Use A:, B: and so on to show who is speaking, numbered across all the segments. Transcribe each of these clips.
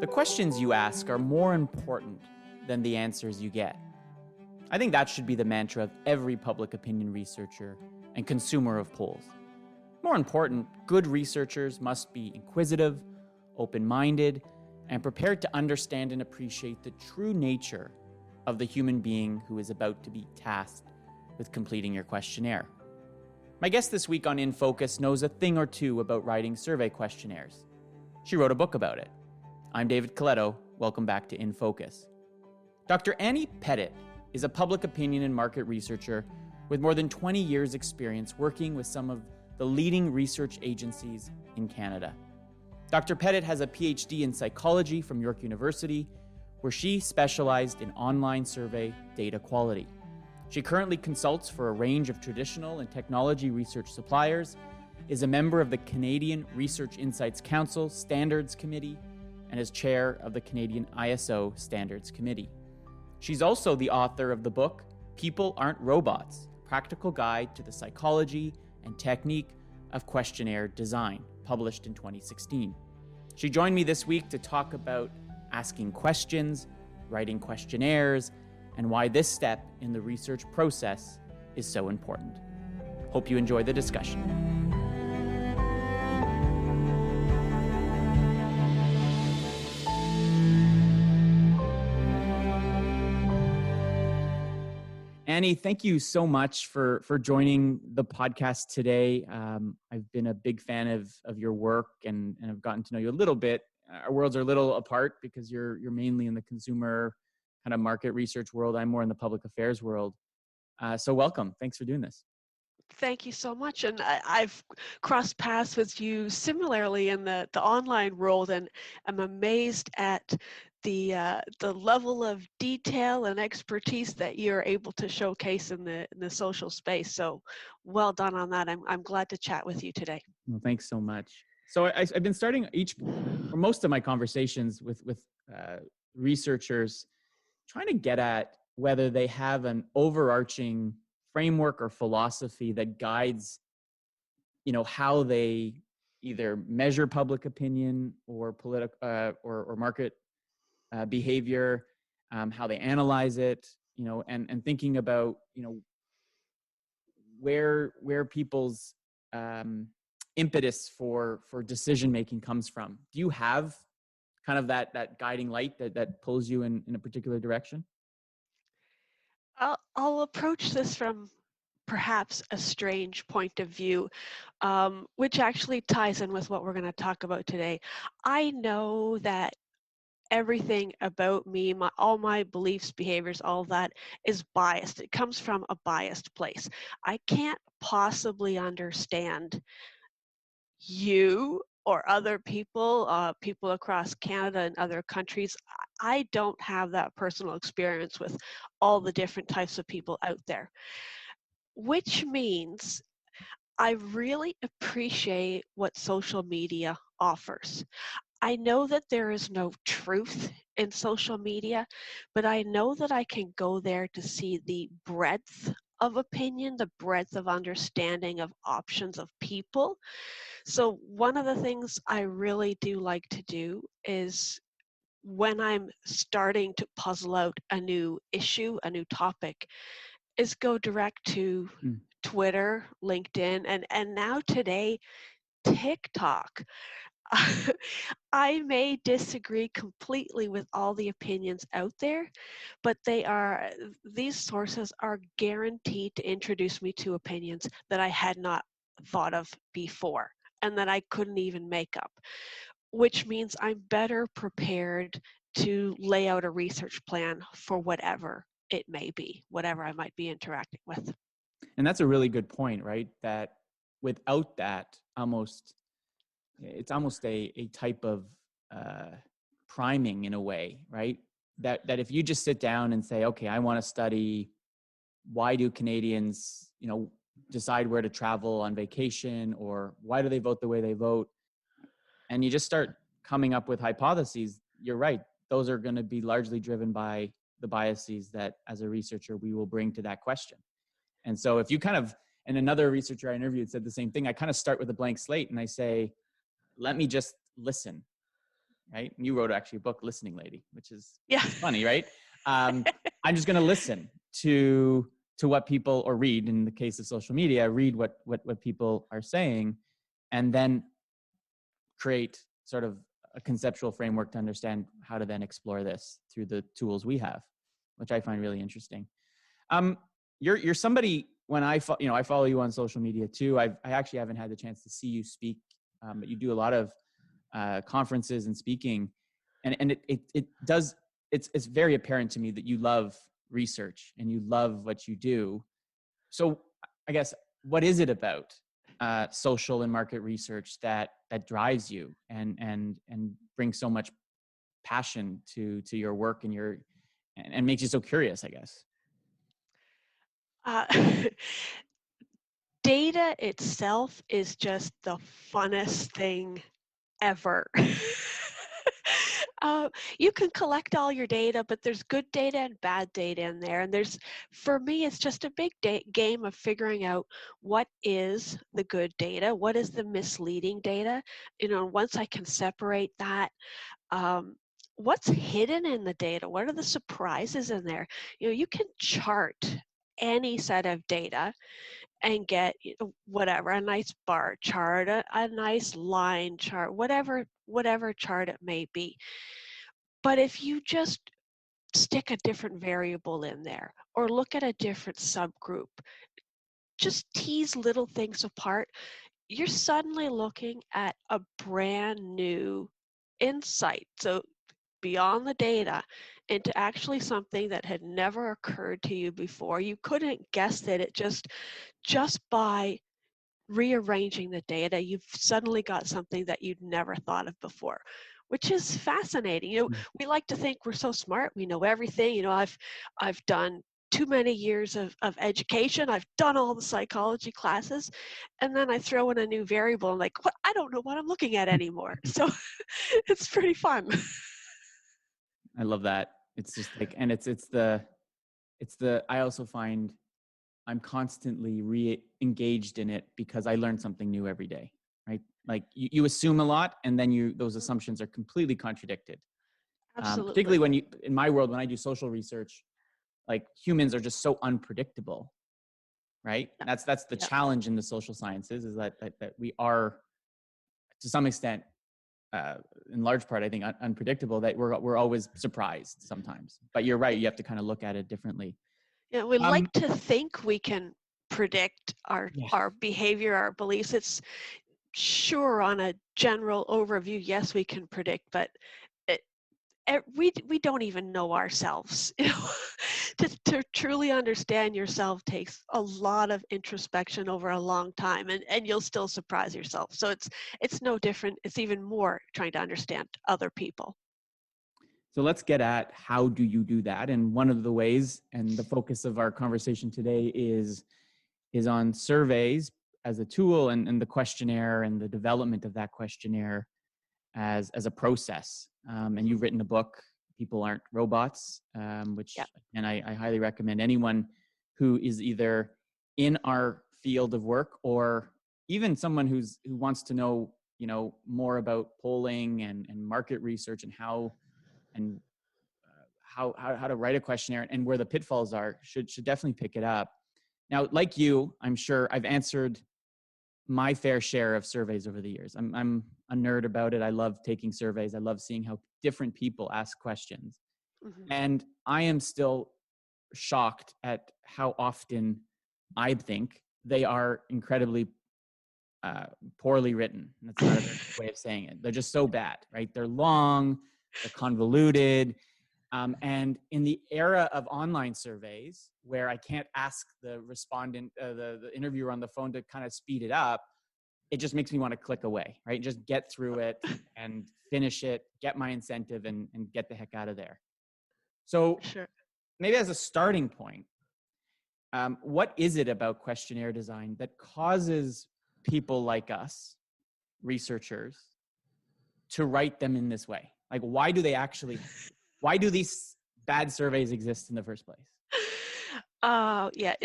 A: The questions you ask are more important than the answers you get. I think that should be the mantra of every public opinion researcher and consumer of polls. More important, good researchers must be inquisitive, open-minded, and prepared to understand and appreciate the true nature of the human being who is about to be tasked with completing your questionnaire. My guest this week on inFocus knows a thing or two about writing survey questionnaires. She wrote a book about it. I'm David Coletto. Welcome back to inFocus. Dr. Annie Pettit is a public opinion and market researcher with more than 20 years' experience working with some of the leading research agencies in Canada. Dr. Pettit has a PhD in psychology from York University, where she specialized in online survey data quality. She currently consults for a range of traditional and technology research suppliers, is a member of the Canadian Research Insights Council Standards Committee, and is chair of the Canadian ISO Standards Committee. She's also the author of the book, People Aren't Robots, a practical guide to the psychology and technique of questionnaire design, published in 2016. She joined me this week to talk about asking questions, writing questionnaires, and why this step in the research process is so important. Hope you enjoy the discussion. Annie, thank you so much for joining the podcast today. I've been a big fan of your work and I've gotten to know you a little bit. Our worlds are a little apart because you're mainly in the consumer kind of market research world. I'm more in the public affairs world. So welcome. Thanks for doing this.
B: Thank you so much. And I've crossed paths with you similarly in the online world, and I'm amazed at the level of detail and expertise that you're able to showcase in the social space. So well done on that. I'm glad to chat with you today.
A: Well, thanks so much. So I've been starting most of my conversations with researchers trying to get at whether they have an overarching framework or philosophy that guides, how they either measure public opinion or political or market behavior, how they analyze it, and thinking about, where people's impetus for decision making comes from. Do you have kind of that guiding light that pulls you in a particular direction?
B: I'll approach this from perhaps a strange point of view, which actually ties in with what we're going to talk about today. I know that everything about me, all my beliefs, behaviors, all that is biased. It comes from a biased place. I can't possibly understand you or other people, people across Canada and other countries. I don't have that personal experience with all the different types of people out there, which means I really appreciate what social media offers. I know that there is no truth in social media, but I know that I can go there to see the breadth of opinion, the breadth of understanding of options of people. So one of the things I really do like to do is when I'm starting to puzzle out a new issue, a new topic, is go direct to Twitter, LinkedIn, and now today, TikTok. I may disagree completely with all the opinions out there, but these sources are guaranteed to introduce me to opinions that I had not thought of before and that I couldn't even make up, which means I'm better prepared to lay out a research plan for whatever it may be, whatever I might be interacting with.
A: And that's a really good point, right? That without that, it's almost a type of priming in a way, right? That if you just sit down and say, okay, I want to study why do Canadians, decide where to travel on vacation, or why do they vote the way they vote, and you just start coming up with hypotheses, you're right. Those are going to be largely driven by the biases that as a researcher we will bring to that question. And so if you and another researcher I interviewed said the same thing, I kind of start with a blank slate and I say, let me just listen, right? And you wrote actually a book, Listening Lady, which is
B: Yeah.
A: funny, right? I'm just going to listen to what people, or read, in the case of social media, read what people are saying, and then create sort of a conceptual framework to understand how to then explore this through the tools we have, which I find really interesting. You're somebody, when I follow you on social media too. I actually haven't had the chance to see you speak, but you do a lot of conferences and speaking, and it's very apparent to me that you love research and you love what you do. So I guess, what is it about social and market research that drives you and brings so much passion to your work and makes you so curious, I guess?
B: Uh, Data itself is just the funnest thing ever. Uh, you can collect all your data, but there's good data and bad data in there. And for me, it's just a big game of figuring out what is the good data, what is the misleading data. Once I can separate that, what's hidden in the data, what are the surprises in there? You can chart any set of data and get whatever, a nice bar chart, a nice line chart, whatever chart it may be. But if you just stick a different variable in there or look at a different subgroup, just tease little things apart, you're suddenly looking at a brand new insight. So beyond the data, into actually something that had never occurred to you before. You couldn't guess that it just by rearranging the data, you've suddenly got something that you'd never thought of before, which is fascinating. We like to think we're so smart, we know everything. I've done too many years of education, I've done all the psychology classes, and then I throw in a new variable and like, what? I don't know what I'm looking at anymore. So it's pretty fun.
A: I love that. It's just like, and it's the I also find I'm constantly re-engaged in it because I learn something new every day, right? Like you assume a lot, and then those assumptions are completely contradicted. Particularly
B: Absolutely.
A: when in my world, when I do social research, like humans are just so unpredictable, right?
B: Yeah.
A: That's the
B: Yeah.
A: challenge in the social sciences, is that we are, to some extent, in large part, I think, unpredictable, that we're always surprised sometimes. But you're right, you have to kind of look at it differently.
B: Yeah, we
A: Um,
B: like to think we can predict our
A: yeah.
B: our behavior, our beliefs. It's sure on a general overview, yes, we can predict, but we don't even know ourselves. To truly understand yourself takes a lot of introspection over a long time, and you'll still surprise yourself. So it's no different. It's even more trying to understand other people.
A: So let's get at, how do you do that? And one of the ways, and the focus of our conversation today is on surveys as a tool, and the questionnaire and the development of that questionnaire as a process. And you've written a book, People Aren't Robots,
B: Yeah.
A: and I highly recommend anyone who is either in our field of work, or even someone who wants to know, more about polling and market research, and how to write a questionnaire, and where the pitfalls are, should definitely pick it up. Now, like you, I'm sure I've answered my fair share of surveys over the years. I'm a nerd about it. I love taking surveys. I love seeing how different people ask questions.
B: Mhm.
A: And I am still shocked at how often I think they are incredibly poorly written. That's not a very good way of saying it. They're just so bad, right? They're long, they're convoluted. And in the era of online surveys, where I can't ask the respondent, the interviewer on the phone, to kind of speed it up, it just makes me want to click away, right? Just get through it and finish it, get my incentive, and get the heck out of there. So
B: Sure.
A: maybe as a starting point, what is it about questionnaire design that causes people like us, researchers, to write them in this way? Like, why do these bad surveys exist in the first place?
B: Yeah,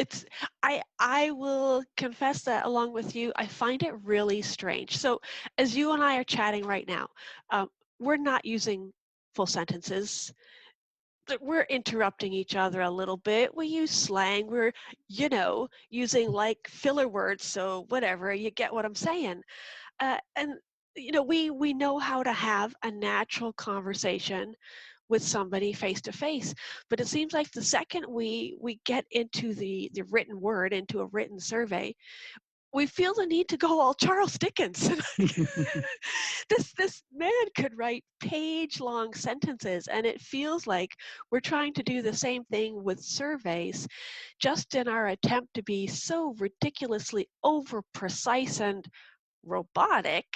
B: I will confess that along with you, I find it really strange. So as you and I are chatting right now, um, we're not using full sentences. We're interrupting each other a little bit. We use slang. We're, using like filler words. So whatever, you get what I'm saying. And we know how to have a natural conversation with somebody face to face, but it seems like the second we get into the written word, into a written survey, we feel the need to go all Charles Dickens. This man could write page-long sentences, and it feels like we're trying to do the same thing with surveys, just in our attempt to be so ridiculously over precise and robotic,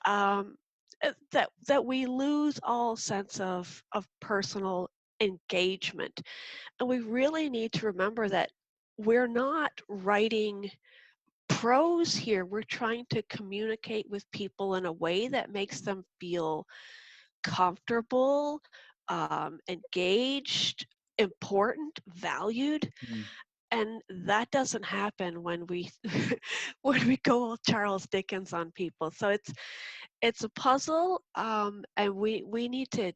B: um, that we lose all sense of personal engagement. And we really need to remember that we're not writing prose here. We're trying to communicate with people in a way that makes them feel comfortable, engaged, important, valued.
A: Mm.
B: And that doesn't happen when we when we go all Charles Dickens on people. So it's a puzzle, and we need to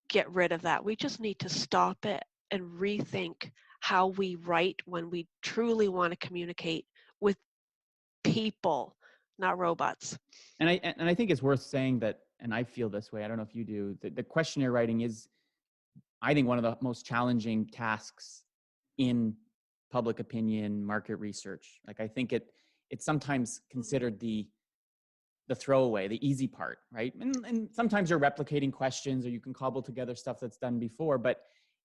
B: get rid of that. We just need to stop it and rethink how we write when we truly want to communicate with people, not robots.
A: And I think it's worth saying that, and I feel this way, I don't know if you do, that the questionnaire writing is, I think, one of the most challenging tasks in public opinion market research. Like, I think it's sometimes considered the throwaway, the easy part, right? And sometimes you're replicating questions, or you can cobble together stuff that's done before, but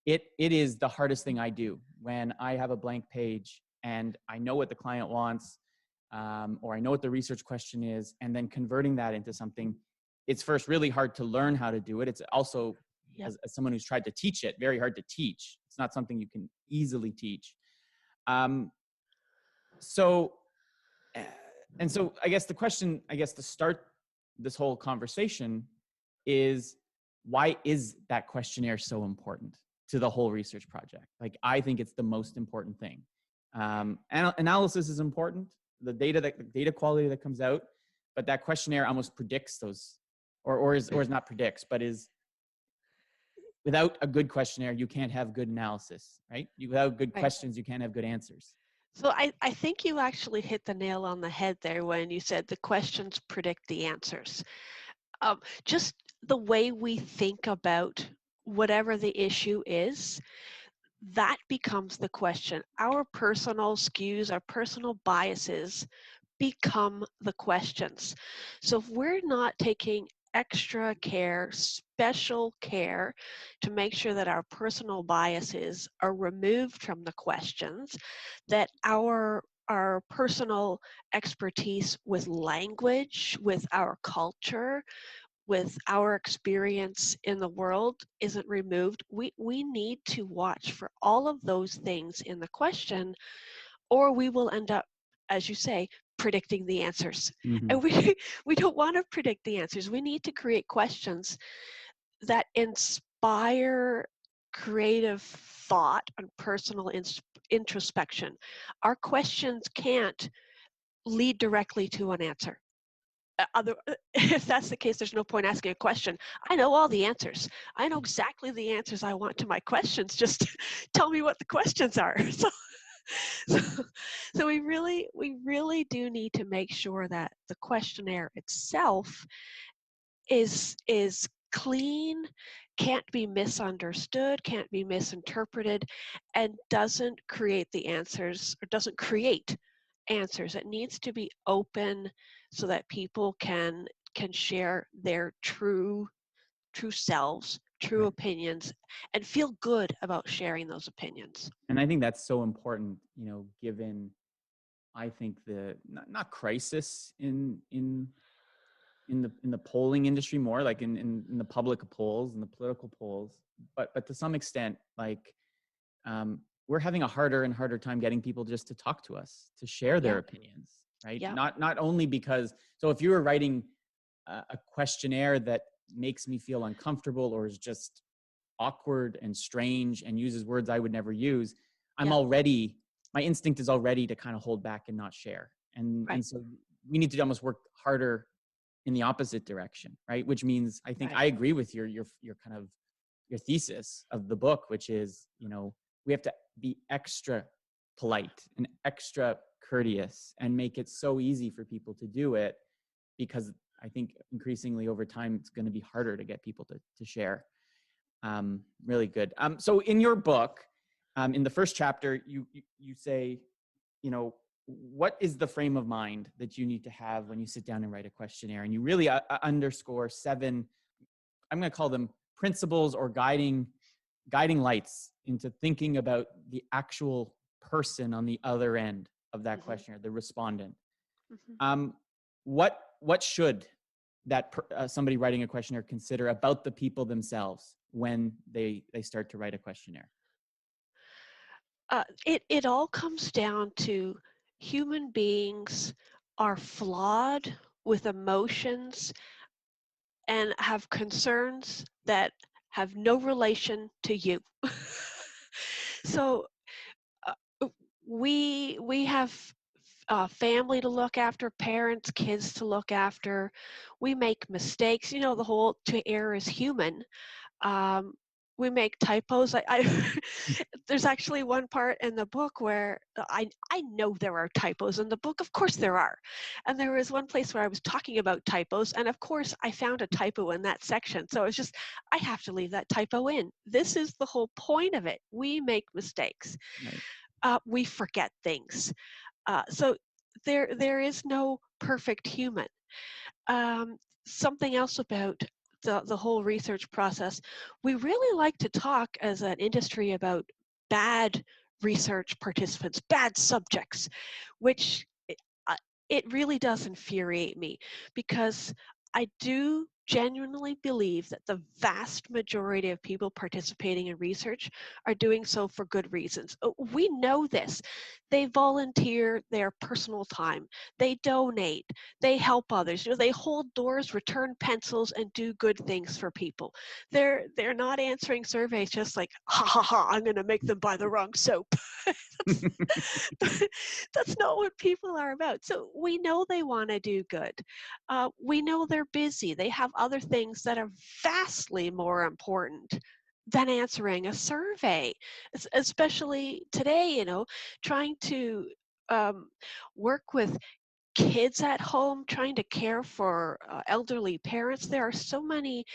A: it is the hardest thing I do when I have a blank page and I know what the client wants, or I know what the research question is, and then converting that into something. It's first really hard to learn how to do it. It's also,
B: Yep.
A: as someone who's tried to teach it, very hard to teach. It's not something you can easily teach. So I guess the question, to start this whole conversation is, why is that questionnaire so important to the whole research project? Like, I think it's the most important thing. Analysis is important, the data quality that comes out, but that questionnaire almost predicts those, or is not predicts, but is, without a good questionnaire, you can't have good analysis, right? Without good
B: Right.
A: questions, you can't have good answers.
B: So I think you actually hit the nail on the head there when you said the questions predict the answers. Just the way we think about whatever the issue is, that becomes the question. Our personal skews, our personal biases become the questions. So if we're not taking extra care, special care to make sure that our personal biases are removed from the questions, that our personal expertise with language, with our culture, with our experience in the world isn't removed, we need to watch for all of those things in the question, or we will end up, as you say, predicting the answers.
A: Mm-hmm.
B: And we don't want to predict the answers. We need to create questions that inspire creative thought and personal introspection. Our questions can't lead directly to an answer. If that's the case, there's no point asking a question. I know all the answers. I know exactly the answers I want to my questions. Just tell me what the questions are. So we really do need to make sure that the questionnaire itself is clean, can't be misunderstood, can't be misinterpreted, and doesn't create the answers, or doesn't create answers. It needs to be open so that people can share their true selves, true
A: Right.
B: opinions, and feel good about sharing those opinions.
A: And I think that's so important, given, I think, the not crisis in the polling industry, more like in the public polls and the political polls, but to some extent, like, we're having a harder and harder time getting people just to talk to us, to share their opinions, right?
B: Yeah.
A: Not only because, so if you were writing a questionnaire that makes me feel uncomfortable, or is just awkward and strange and uses words I would never use, my instinct is already to kind of hold back and not share. And so we need to almost work harder in the opposite direction, right? Which means I think
B: Right.
A: I agree with your kind of your thesis of the book, which is, we have to be extra polite and extra courteous and make it so easy for people to do it, because I think increasingly over time it's going to be harder to get people to share. Really good. So in your book, in the first chapter, you say, what is the frame of mind that you need to have when you sit down and write a questionnaire? And you really underscore 7, I'm going to call them principles or guiding lights into thinking about the actual person on the other end of that questionnaire, the respondent. What should that somebody writing a questionnaire consider about the people themselves when they start to write a questionnaire?
B: It all comes down to human beings are flawed with emotions and have concerns that have no relation to you. So we have family to look after, parents, kids to look after. We make mistakes. The whole to err is human. We make typos. There's actually one part in the book where I know there are typos in the book. Of course there are. And there was one place where I was talking about typos, and of course I found a typo in that section. So it's just, I have to leave that typo in. This is the whole point of it. We make mistakes.
A: Right.
B: We forget things. So there is no perfect human. Something else about the whole research process, we really like to talk as an industry about bad research participants, bad subjects, which it really does infuriate me, because I do genuinely believe that the vast majority of people participating in research are doing so for good reasons. We know this. They volunteer their personal time. They donate. They help others. They hold doors, return pencils, and do good things for people. They're not answering surveys just like, ha ha ha, I'm going to make them buy the wrong soap. That's not what people are about. So we know they want to do good. We know they're busy. They have other things that are vastly more important than answering a survey, especially today, trying to work with kids at home, trying to care for elderly parents. There are so many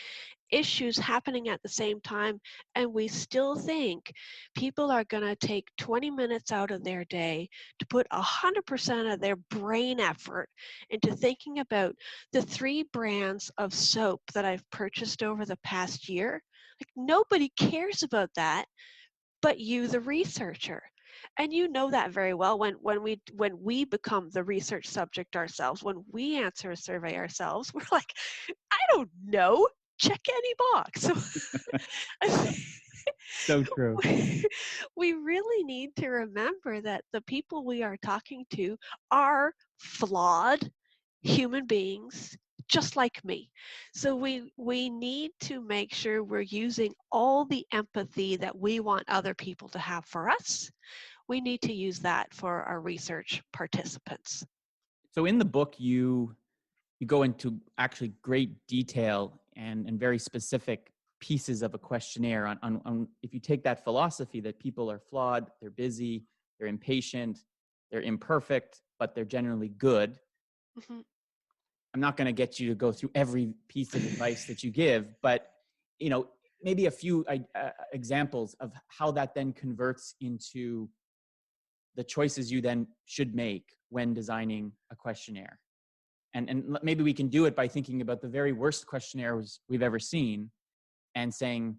B: issues happening at the same time, and we still think people are going to take 20 minutes out of their day to put 100% of their brain effort into thinking about the 3 brands of soap that I've purchased over the past year. Like, nobody cares about that but you, the researcher. And you know that very well when we become the research subject ourselves, when we answer a survey ourselves, we're like, I don't know, check any box. So
A: So true.
B: we really need to remember that the people we are talking to are flawed human beings just like me. So we need to make sure we're using all the empathy that we want other people to have for us. We need to use that for our research participants.
A: So in the book, you go into actually great detail and very specific pieces of a questionnaire on if you take that philosophy that people are flawed, they're busy, they're impatient, they're imperfect, but they're generally good.
B: Mm-hmm.
A: I'm not going to get you to go through every piece of advice that you give, but maybe a few examples of how that then converts into the choices you then should make when designing a questionnaire. And maybe we can do it by thinking about the very worst questionnaires we've ever seen and saying,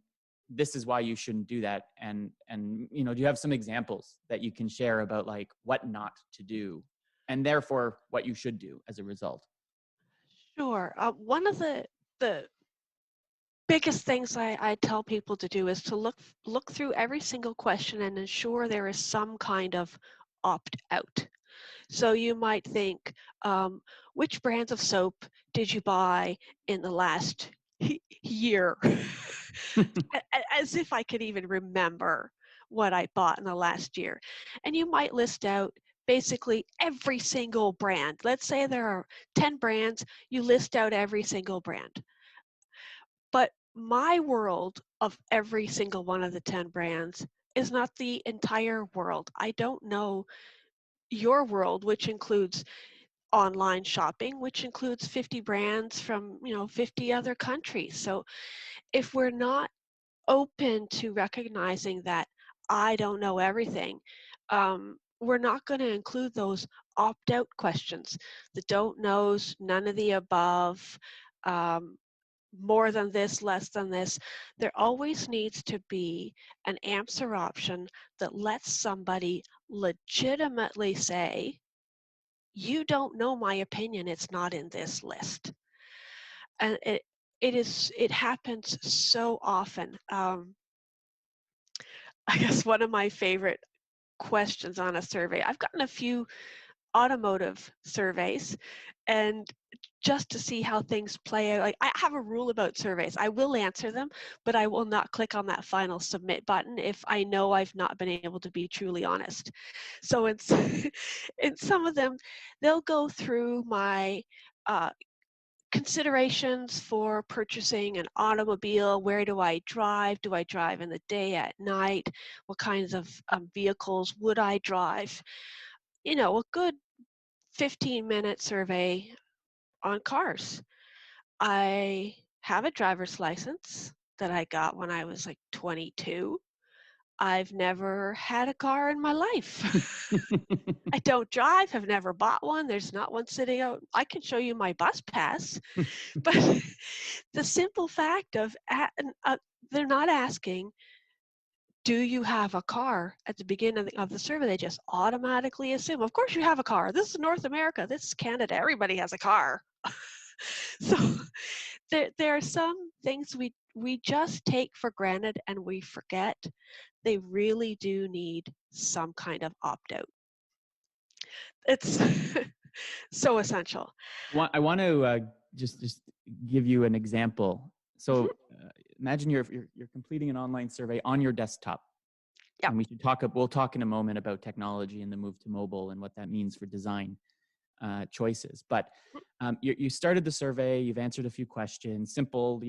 A: this is why you shouldn't do that. And do you have some examples that you can share about like what not to do and therefore what you should do as a result?
B: Sure. One of the biggest things I tell people to do is to look through every single question and ensure there is some kind of opt out. So you might think, which brands of soap did you buy in the last year? As if I could even remember what I bought in the last year. And you might list out basically every single brand. Let's say there are 10 brands, you list out every single brand. But my world of every single one of the 10 brands is not the entire world. I don't know your world, which includes online shopping, which includes 50 brands from 50 other countries. So if we're not open to recognizing that I don't know everything, we're not going to include those opt-out questions, the don't knows, none of the above, um, more than this, less than this. There always needs to be an answer option that lets somebody legitimately say, you don't know my opinion, it's not in this list. And it happens so often. I guess one of my favorite questions on a survey, I've gotten a few automotive surveys, and just to see how things play out, like I have a rule about surveys. I will answer them, but I will not click on that final submit button if I know I've not been able to be truly honest. So it's in some of them, they'll go through my considerations for purchasing an automobile. Where do I drive? Do I drive in the day, at night? What kinds of vehicles would I drive? A good 15-minute survey on cars. I have a driver's license that I got when I was like 22. I've never had a car in my life. I don't drive, have never bought one. There's not one sitting out. I can show you my bus pass, but the simple fact of they're not asking, do you have a car at the beginning of the survey? They just automatically assume, of course you have a car. This is North America. This is Canada. Everybody has a car. So there are some things we just take for granted and we forget. They really do need some kind of opt-out. It's so essential.
A: I want to just give you an example. So
B: Mhm.
A: imagine you're completing an online survey on your desktop.
B: Yeah.
A: And we'll talk in a moment about technology and the move to mobile and what that means for design choices. But you started the survey, you've answered a few questions, simple,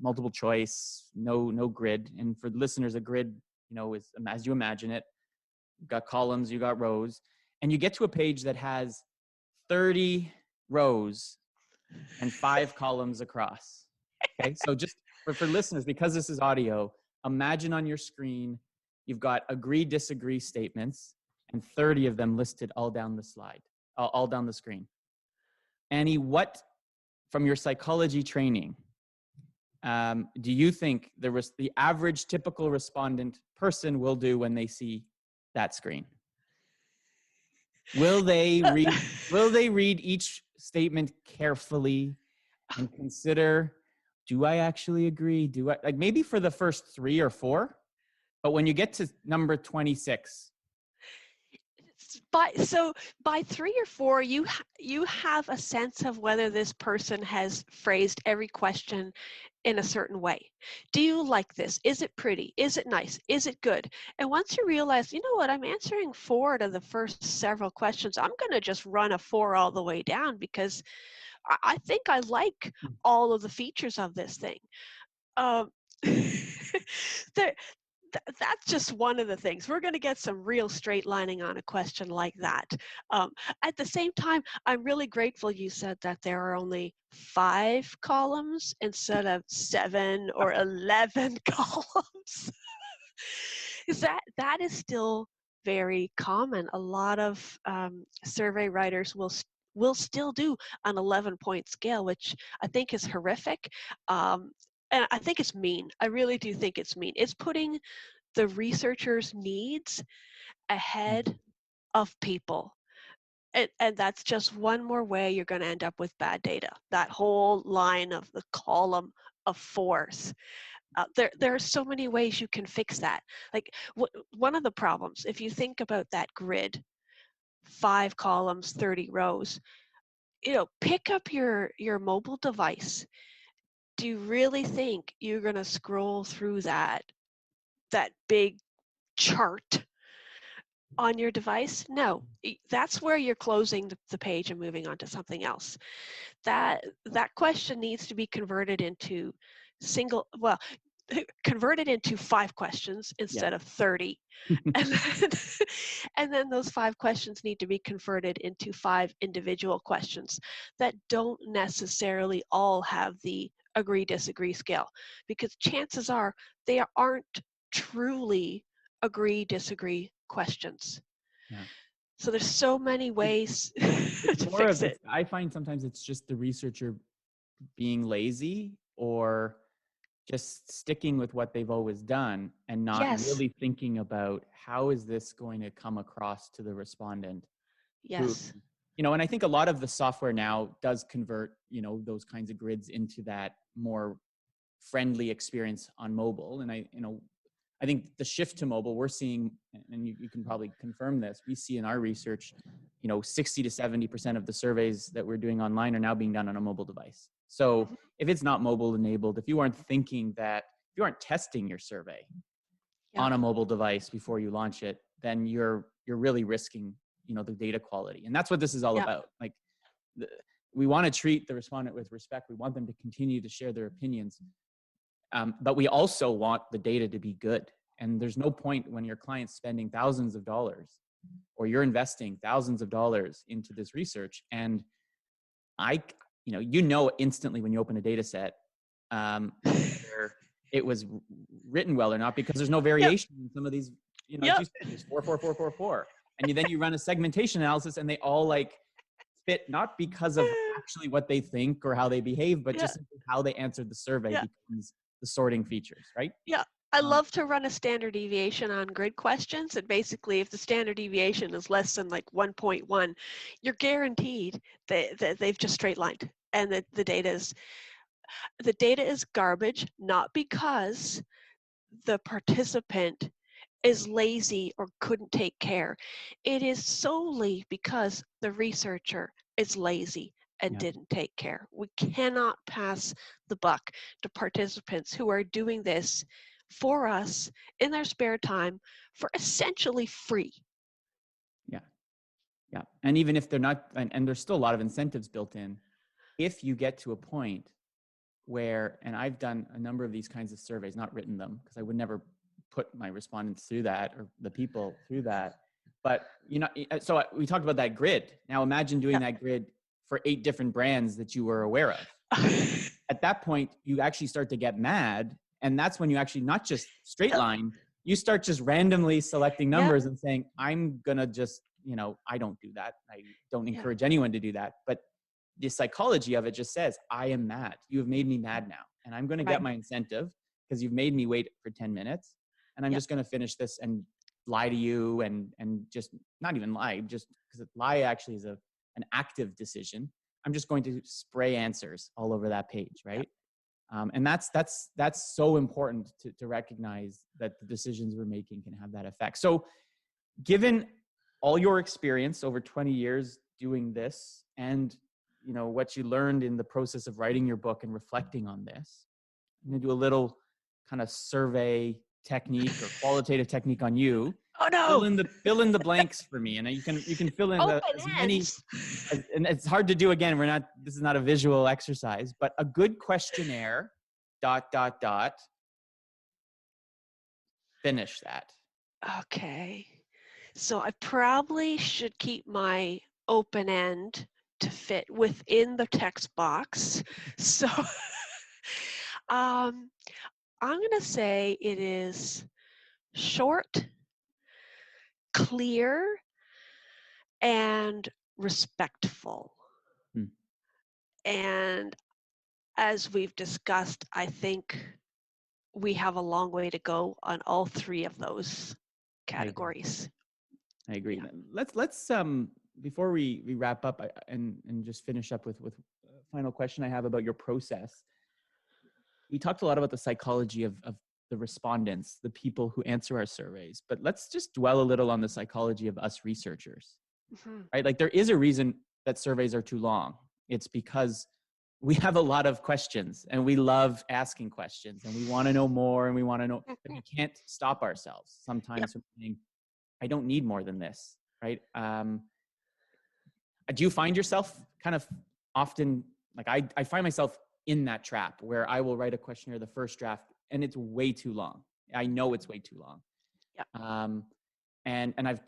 A: multiple choice, no grid. And for the listeners, a grid, is as you imagine it. You've got columns, you got rows, and you get to a page that has 30 rows and 5 columns across. Okay, so just for listeners, because this is audio, imagine on your screen, you've got agree, disagree statements and 30 of them listed all down the slide, all down the screen. Annie, what, from your psychology training, do you think the average typical respondent person will do when they see that screen? Will they read each statement carefully and consider, do I actually agree? Do I, like, maybe for the first 3 or 4, but when you get to number 26,
B: By 3 or 4, you have a sense of whether this person has phrased every question in a certain way. Do you like this? Is it pretty? Is it nice? Is it good? And once you realize, you know what, I'm answering 4 to the first several questions, I'm going to just run a 4 all the way down because I think I like all of the features of this thing. Um, there, that's just one of the things. We're going to get some real straight lining on a question like that. At the same time, I'm really grateful you said that there are only 5 columns instead of 7 or 11 columns. That is still very common. A lot of survey writers will still do an 11-point scale, which I think is horrific. And I think it's mean. I really do think it's mean. It's putting the researchers' needs ahead of people. And that's just one more way you're going to end up with bad data. That whole line of the column of 4s. There are so many ways you can fix that. Like one of the problems, if you think about that grid, 5 columns, 30 rows, pick up your mobile device. Do you really think you're going to scroll through that big chart on your device? No. That's where you're closing the page and moving on to something else. That question needs to be converted into converted into 5 questions
A: Yeah.
B: instead of 30. And then, and then those 5 questions need to be converted into 5 individual questions that don't necessarily all have the agree disagree scale, because chances are they aren't truly agree disagree questions.
A: Yeah.
B: So there's so many
A: It,
B: ways
A: it's
B: to
A: more
B: fix
A: of,
B: it.
A: I find sometimes it's just the researcher being lazy or just sticking with what they've always done and not
B: Yes,
A: really thinking about how is this going to come across to the respondent who,
B: yes,
A: and I think a lot of the software now does convert, those kinds of grids into that more friendly experience on mobile. And I think the shift to mobile we're seeing, and you can probably confirm this, we see in our research, 60 to 70% of the surveys that we're doing online are now being done on a mobile device. So
B: mhm,
A: if it's not mobile enabled, if you aren't testing your survey
B: yeah,
A: on a mobile device before you launch it, then you're really risking, the data quality. And that's what this is all
B: yeah,
A: about. Like, we want to treat the respondent with respect. We want them to continue to share their opinions. But we also want the data to be good. And there's no point when your client's spending thousands of dollars or you're investing thousands of dollars into this research. And instantly when you open a data set, whether it was written well or not, because there's no
B: yep,
A: variation in some of these, as
B: yep,
A: you said, there's 4. And then you run a segmentation analysis and they all like fit, not because of actually what they think or how they behave, but
B: yeah,
A: just how they answered the survey
B: yeah.
A: becomes the sorting features, right?
B: Yeah, I
A: Um,
B: love to run a standard deviation on grid questions. And basically, if the standard deviation is less than like 1.1, you're guaranteed that they've just straight lined and that the data is garbage, not because the participant is lazy or couldn't take care. It is solely because the researcher is lazy and
A: yeah,
B: didn't take care. We cannot pass the buck to participants who are doing this for us in their spare time for essentially free.
A: yeah, yeah. And even if they're not, and there's still a lot of incentives built in, if you get to a point where, and I've done a number of these kinds of surveys, not written them, because I would never put my respondents through that or the people through that. But, so we talked about that grid. Now imagine doing
B: Yep.
A: that grid for 8 different brands that you were aware of. At that point, you actually start to get mad. And that's when you actually not just straight
B: Yep.
A: line, you start just randomly selecting
B: Yep.
A: numbers and saying, I'm going to just, I don't do that. I don't
B: Yeah.
A: encourage anyone to do that. But the psychology of it just says, I am mad. You have made me mad now. And I'm going to get
B: Right.
A: my incentive because you've made me wait for 10 minutes. And I'm
B: Yep.
A: just going to finish this and lie to you and just not even lie, just because lie actually is an active decision. I'm just going to spray answers all over that page,
B: Yep.
A: right? And that's so important to recognize that the decisions we're making can have that effect. So given all your experience over 20 years doing this and what you learned in the process of writing your book and reflecting on this, I'm going to do a little kind of survey technique or qualitative technique on you.
B: Oh
A: Fill
B: no.
A: in the blanks for me, and you can fill in
B: Open
A: as many
B: ends.
A: and it's hard to do. Again, this is not a visual exercise, but a good questionnaire, ... Finish that.
B: Okay. So I probably should keep my open end to fit within the text box. So um, I'm going to say it is short, clear, and respectful.
A: Hmm.
B: And as we've discussed, I think we have a long way to go on all 3 of those
A: I agree.
B: categories.
A: I agree.
B: Yeah.
A: Let's before we wrap up and just finish up with a final question I have about your process. We talked a lot about the psychology of the respondents, the people who answer our surveys, but let's just dwell a little on the psychology of us researchers,
B: Mhm.
A: right? Like there is a reason that surveys are too long. It's because we have a lot of questions and we love asking questions and we want to know more and we want to know, but we can't stop ourselves
B: Yep.
A: sometimes from saying, I don't need more than this, right? Do you find yourself kind of often, like I find myself in that trap where I will write a questionnaire, the first draft, and it's way too long. I know it's way too long.
B: Yeah.
A: And I've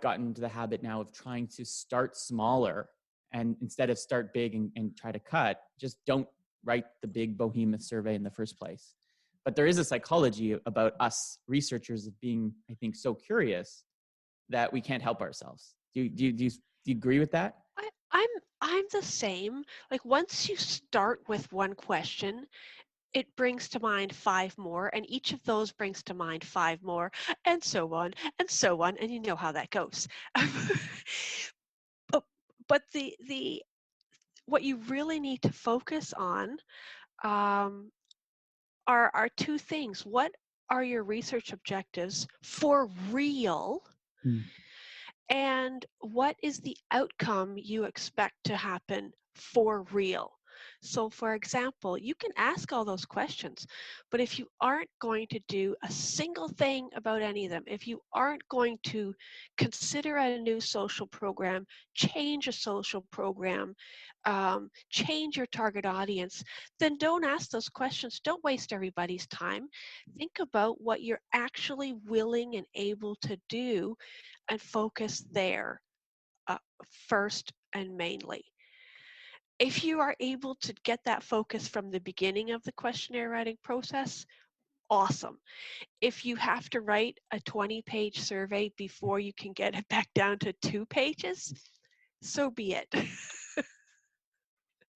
A: gotten into the habit now of trying to start smaller, and instead of start big and try to cut, just don't write the big behemoth survey in the first place. But there is a psychology about us researchers of being, I think, so curious that we can't help ourselves. Do you agree with that?
B: I'm the same. Like once you start with one question, it brings to mind five more, and each of those brings to mind five more, and so on, and so on, and you know how that goes. but the what you really need to focus on um, are two things. What are your research objectives for real?
A: Mm.
B: And what is the outcome you expect to happen for real? So, for example, you can ask all those questions, but if you aren't going to do a single thing about any of them, if you aren't going to consider a new social program, change a social program, change your target audience, then don't ask those questions. Don't waste everybody's time. Think about what you're actually willing and able to do and focus there first and mainly. If you are able to get that focus from the beginning of the questionnaire writing process, awesome. If you have to write a 20-page survey before you can get it back down to 2 pages, so be it.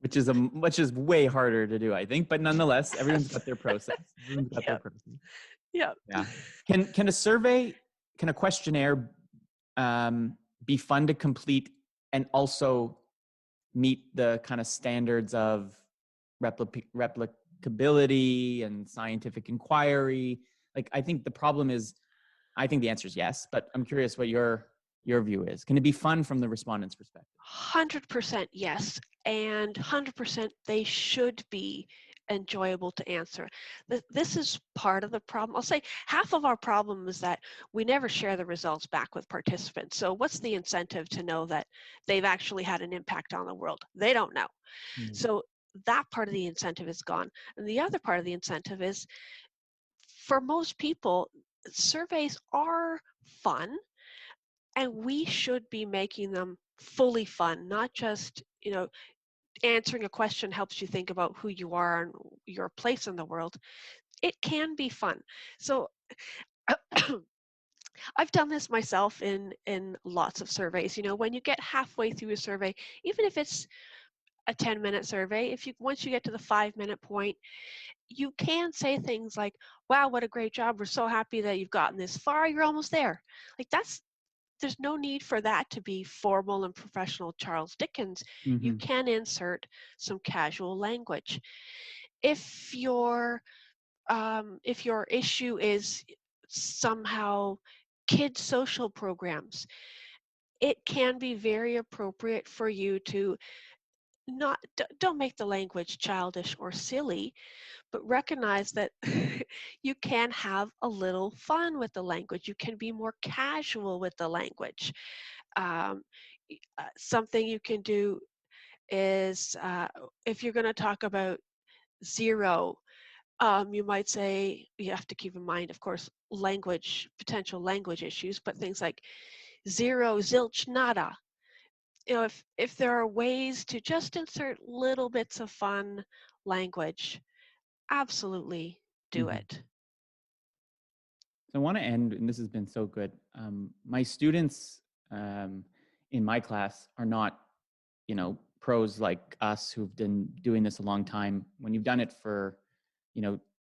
A: Which is way harder to do, I think, but nonetheless, everyone's got their process. Everyone's got their
B: Yep.
A: process.
B: Yeah.
A: Yeah. Can a questionnaire be fun to complete and also meet the kind of standards of replicability and scientific inquiry? Like, I think the problem is, I think the answer is yes, but I'm curious what your view is. Can it be fun from the respondent's perspective?
B: 100% yes, and 100% they should be enjoyable to answer. This is part of the problem. I'll say half of our problem is that we never share the results back with participants. So what's the incentive to know that they've actually had an impact on the world? They don't know.
A: Mm.
B: So that part of the incentive is gone. And the other part of the incentive is, for most people, surveys are fun, and we should be making them fully fun, not just, answering a question helps you think about who you are and your place in the world. It can be fun. So I've done this myself in lots of surveys. When you get halfway through a survey, even if it's a 10-minute survey, once you get to the 5-minute point, you can say things like, wow, what a great job, we're so happy that you've gotten this far, you're almost there. Like, there's no need for that to be formal and professional Charles Dickens.
A: Mm-hmm.
B: You can insert some casual language. If your issue is somehow kids' social programs, it can be very appropriate for you to don't make the language childish or silly, but recognize that you can have a little fun with the language. You can be more casual with the language. Um, Something you can do is, if you're going to talk about zero, you might say, you have to keep in mind, of course, potential language issues, but things like zero, zilch, nada. If there are ways to just insert little bits of fun language, absolutely do
A: Mm-hmm.
B: it.
A: So I want to end, and this has been so good. My students in my class are not, pros like us who've been doing this a long time. When you've done it for,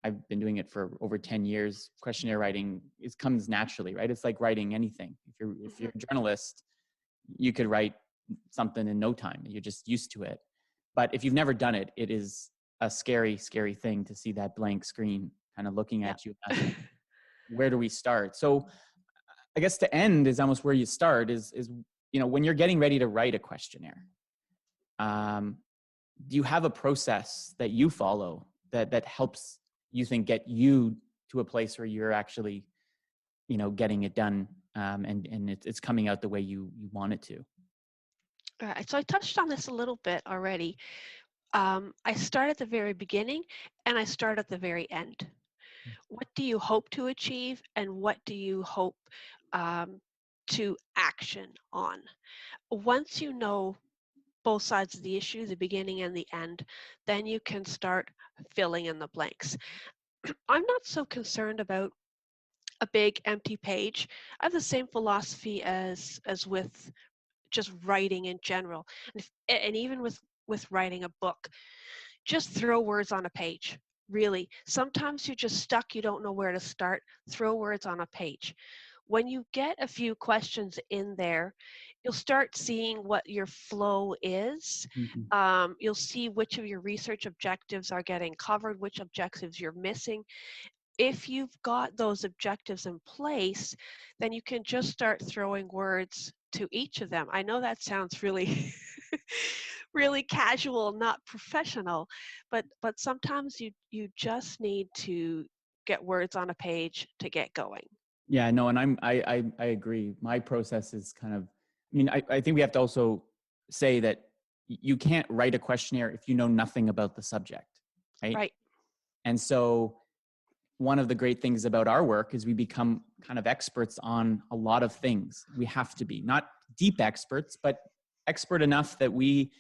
A: I've been doing it for over 10 years. Questionnaire writing comes naturally, right? It's like writing anything. If you're a journalist, you could write something in no time. You're just used to it. But if you've never done it, it is a scary, scary thing to see that blank screen kind of looking at you. Where do we start? So I guess to end is almost where you start is when you're getting ready to write a questionnaire, do you have a process that you follow that helps you think get you to a place where you're actually, getting it done and it's coming out the way you want it to.
B: All right, so I touched on this a little bit already. I start at the very beginning and I start at the very end. What do you hope to achieve, and what do you hope to action on? Once you know both sides of the issue, the beginning and the end, then you can start filling in the blanks. I'm not so concerned about a big empty page. I have the same philosophy as with just writing in general, and even with writing a book. Just throw words on a page. Really, sometimes you're just stuck, you don't know where to start. Throw words on a page. When you get a few questions in there, you'll start seeing what your flow is. You'll see which of your research objectives are getting covered, which objectives you're missing. If you've got those objectives in place, then you can just start throwing words to each of them. I know that sounds really really casual, not professional, but sometimes you just need to get words on a page to get going.
A: Yeah, no, and I agree. My process is kind of, I mean, I think we have to also say that you can't write a questionnaire if you know nothing about the subject, right?
B: Right.
A: And so one of the great things about our work is we become kind of experts on a lot of things. We have to be, not deep experts, but expert enough that we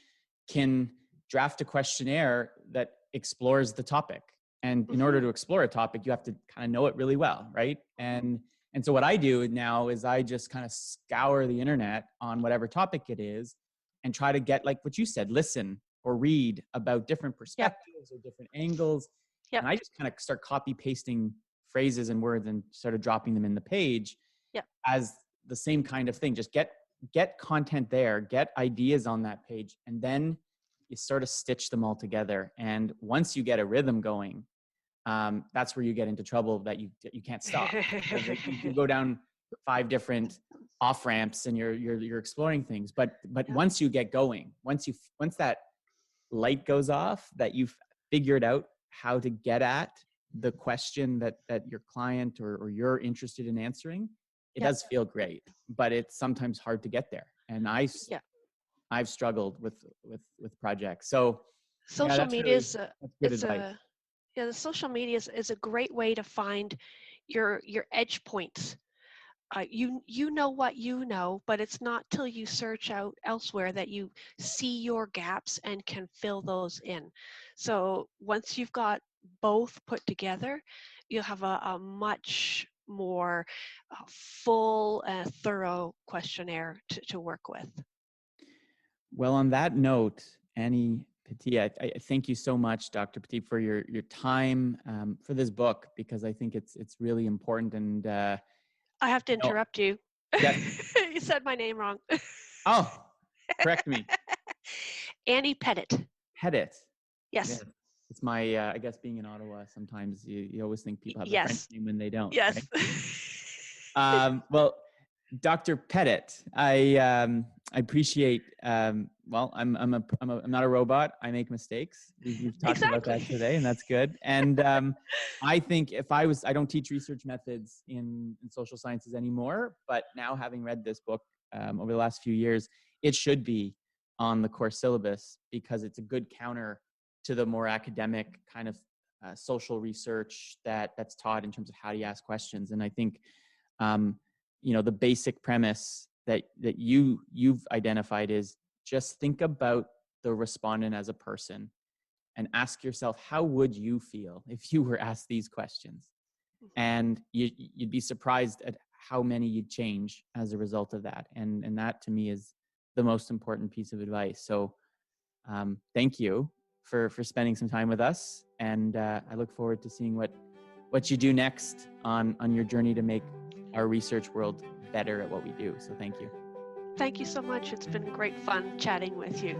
A: can draft a questionnaire that explores the topic. And in order to explore a topic, you have to kind of know it really well, right? And so what I do now is I just kind of scour the internet on whatever topic it is and try to get, like what you said, listen or read about different perspectives or different angles. And I just kind of start copy pasting phrases and words and started dropping them in the page as the same kind of thing. Just get content there, get ideas on that page, and then you sort of stitch them all together. And once you get a rhythm going, that's where you get into trouble that you can't stop. You go down 5 different off ramps and you're exploring things. But once you get going, once that light goes off, that you've figured out how to get at the question that your client or you're interested in answering, it does feel great, but it's sometimes hard to get there. And I've struggled with projects. So
B: social media is
A: good advice.
B: The social media is a great way to find your edge points. You know what you know, but it's not till you search out elsewhere that you see your gaps and can fill those in. So once you've got both put together, you'll have a much more full, thorough questionnaire to work with.
A: Well, on that note, Annie Pettit, I thank you so much, Dr. Pettit, for your time for this book, because I think it's really important. And
B: I have to interrupt you.
A: Yes.
B: You said my name wrong.
A: Oh, correct me.
B: Annie Pettit.
A: Pettit.
B: Yes.
A: It's my, I guess being in Ottawa, sometimes you always think people have a French name when they don't.
B: Yes.
A: Right? Well, Dr. Pettit, I appreciate, well, I'm not a robot. I make mistakes. We've talked about that today, and that's good. And I think I don't teach research methods in social sciences anymore, but now having read this book over the last few years, it should be on the course syllabus, because it's a good counter to the more academic kind of social research that's taught in terms of how do you ask questions. And I think, the basic premise that you've identified is just think about the respondent as a person and ask yourself, how would you feel if you were asked these questions? And you'd be surprised at how many you'd change as a result of that. And that to me is the most important piece of advice. So thank you for spending some time with us. And I look forward to seeing what you do next on your journey to make our research world better at what we do. So thank you.
B: Thank you so much. It's been great fun chatting with you.